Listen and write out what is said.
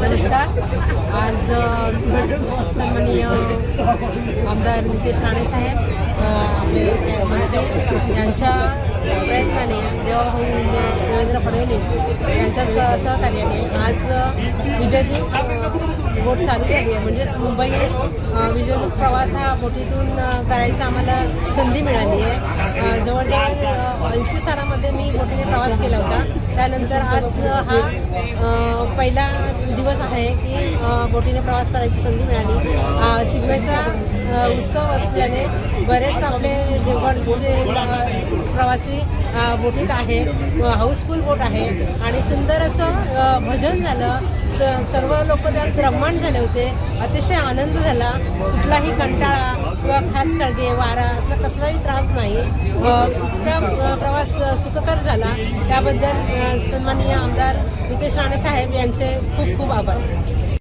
नमस्कार. आज सन्माननीय आमदार नितेश राणे साहेब आपले मंत्री यांच्या प्रयत्नाने देवाभाऊ देवेंद्र फडणवीस यांच्या सहकार्याने आज विजयदूत बोट चालू झाली आहे. म्हणजेच मुंबई विजयदूत प्रवास हा बोटीतून करायचा आम्हाला संधी मिळाली आहे. जवळजवळ 80 सालामध्ये मी बोटीने प्रवास केला होता. त्यानंतर आज हा पहिला दिवस आहे की बोटीने प्रवास करायची संधी मिळाली. शिगम्याचा उत्सव असल्याने बरेच आपले देवगडचे प्रवासी बोटीत आहे. हाऊसफुल बोट आहे आणि सुंदर असं भजन झालं. सर्व लोक त्यात रममाण झाले होते. अतिशय आनंद झाला. कुठलाही कंटाळा किंवा खास कळगे वारा असला कसलाही त्रास नाही. इतका प्रवास सुखकर झाला. त्याबद्दल सन्माननीय आमदार नितेश राणे साहेब यांचे खूप खूप आभार.